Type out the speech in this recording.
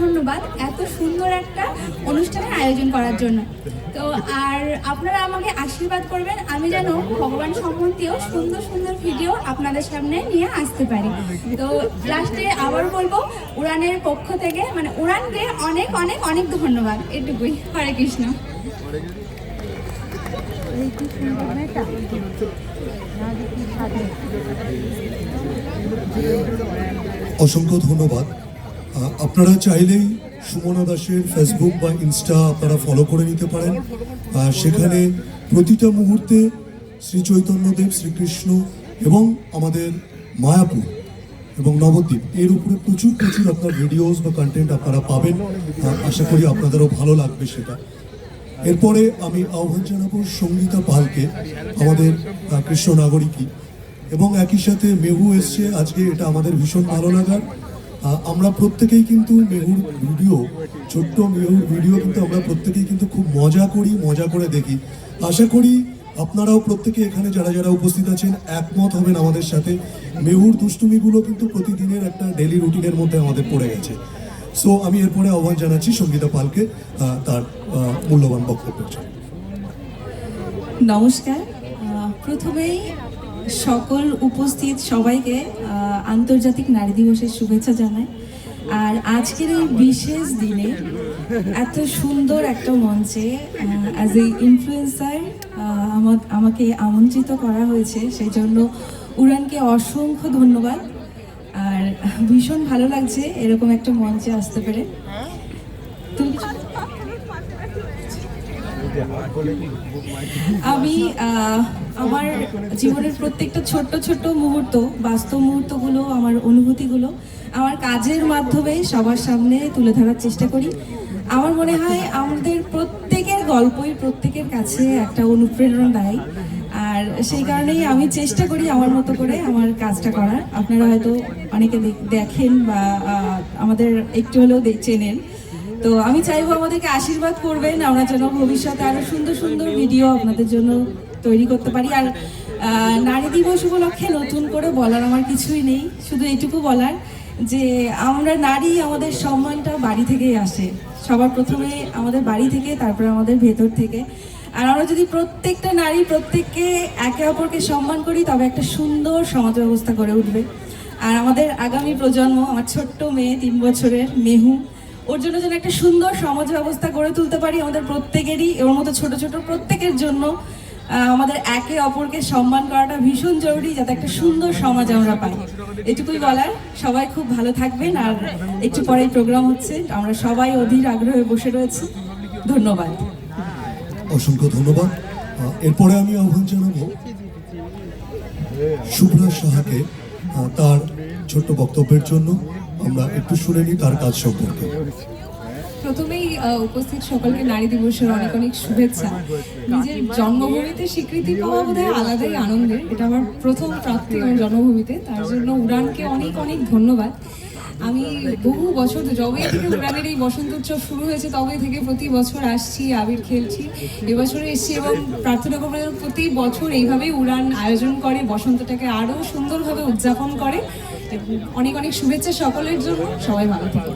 ধন্যবাদ এত সুন্দর একটা অনুষ্ঠানের আয়োজন করার জন্য। তো আর আপনারা আমাকে আশীর্বাদ করবেন আমি যেন ভগবান সম্বন্ধীয় সুন্দর সুন্দর ভিডিও আপনাদের সামনে নিয়ে আসতে পারি। তো লাস্টে আবার বলবো উড়ানের পক্ষ থেকে মানে উড়ানকে অনেক অনেক অনেক ধন্যবাদ। এটুকুই। হরে কৃষ্ণ। অসংখ্য ধন্যবাদ। আপনারা চাইলেই সুমনা দাসের ফেসবুক বা ইনস্টা আপনারা ফলো করে নিতে পারেন। সেখানে প্রতিটা মুহূর্তে শ্রী চৈতন্যদেব, শ্রীকৃষ্ণ এবং আমাদের মায়াপুর এবং নবদ্বীপ এর উপরে প্রচুর প্রচুর আপনার ভিডিওস বা কন্টেন্ট আপনারা পাবেন। আশা করি আপনাদেরও ভালো লাগবে সেটা। এরপরে আমি আহ্বান জানাবো সঙ্গীতা পালকে, আমাদের কৃষ্ণ নাগরিকী, এবং একই সাথে মেহু এসছে আজকে, এটা আমাদের ভীষণ ভালো লাগার। আমরা প্রত্যেকেই কিন্তু মেহুর ভিডিও, ছোট্ট মেহুর ভিডিও কিন্তু আমরা প্রত্যেকেই কিন্তু খুব মজা করি, মজা করে দেখি। আশা করি আপনারাও প্রত্যেকে এখানে যারা যারা উপস্থিত আছেন একমত হবেন আমাদের সাথে। মেহুর দুষ্টুমিগুলো কিন্তু প্রতিদিনের একটা ডেলি রুটিনের মধ্যে আমাদের পড়ে গেছে। সো আমি এরপরে আহ্বান জানাচ্ছি সঙ্গীতা পালকে তার মূল্যবান বক্তব্যের জন্য। নমস্কার। প্রথমেই সকল উপস্থিত সবাইকে আন্তর্জাতিক নারী দিবসের শুভেচ্ছা জানাই। আর আজকের এই বিশেষ দিনে এত সুন্দর একটা মঞ্চে অ্যাজ এ ইনফ্লুয়েন্সার আমাকে আমন্ত্রিত করা হয়েছে, সেই জন্য উড়ানকে অসংখ্য ধন্যবাদ। আর ভীষণ ভালো লাগছে এরকম একটা মঞ্চে আসতে পেরে। আমি আমার জীবনের প্রত্যেকটা ছোট্ট ছোট্ট মুহূর্ত, বাস্তব মুহূর্তগুলো, আমার অনুভূতিগুলো আমার কাজের মাধ্যমে সবার সামনে তুলে ধরার চেষ্টা করি। আমার মনে হয় আমাদের প্রত্যেকের গল্পই প্রত্যেকের কাছে একটা অনুপ্রেরণা দেয়। আর সেই কারণেই আমি চেষ্টা করি আমার মতো করে আমার কাজটা করার। আপনারা হয়তো অনেকে দেখেন বা আমাদের একটু হলেও চেনেন। তো আমি চাইবো আমাদেরকে আশীর্বাদ করবেন, আমরা যেন ভবিষ্যতে আরো সুন্দর সুন্দর ভিডিও আপনাদের জন্য তৈরি করতে পারি। আর নারী দিবস উপলক্ষে নতুন করে বলার আমার কিছুই নেই, শুধু এইটুকু বলার যে আমরা নারী, আমাদের সম্মানটা বাড়ি থেকেই আসে। সবার প্রথমে আমাদের বাড়ি থেকে, তারপরে আমাদের ভেতর থেকে। আর আমরা যদি প্রত্যেকটা নারী প্রত্যেককে একে অপরকে সম্মান করি তবে একটা সুন্দর সমাজ ব্যবস্থা গড়ে উঠবে। আর আমাদের আগামী প্রজন্ম, আমার ছোট্ট মেয়ে 3 বছরের মেহু, ওর জন্য যেন একটা সুন্দর সমাজ ব্যবস্থা গড়ে তুলতে পারি আমাদের প্রত্যেকেরই। ওর মতো ছোট ছোট প্রত্যেকের জন্য আমাদের একে অপরকে সম্মান করাটা ভীষণ জরুরি, যাতে একটা সুন্দর সমাজ আমরা পাই। এটুকুই বলার। সবাই খুব ভালো থাকবেন। আর একটু পরেই প্রোগ্রাম হচ্ছে, আমরা সবাই অধীর আগ্রহে বসে রয়েছি। ধন্যবাদ। অসংখ্য ধন্যবাদ। এরপরে আমি আহ্বান জানাবো শুভ্রা সাহাকে তার ছোট্ট বক্তব্যের জন্য। আমরা একটু শুনে নিই তার কাজ সম্পর্কে। প্রথমেই উপস্থিত সকলকে নারী দিবসের অনেক অনেক শুভেচ্ছা। নিজের জন্মভূমিতে স্বীকৃতি পাওয়া বোধহয় আলাদাই আনন্দের। এটা আমার প্রথম প্রাপ্তি আমার জন্মভূমিতে, তার জন্য উড়ানকে অনেক অনেক ধন্যবাদ। আমি বহু বছর যবে থেকে উড়ানের এই বসন্ত উৎসব শুরু হয়েছে তবে থেকে প্রতি বছর আসছি, আবির খেলছি। এবছরে এসেছি এবং প্রার্থনা করবো যেন প্রতি বছর এইভাবেই উড়ান আয়োজন করে, বসন্তটাকে আরও সুন্দরভাবে উদযাপন করে। অনেক অনেক শুভেচ্ছা সকলের জন্য। সবাই ভালো থাকে।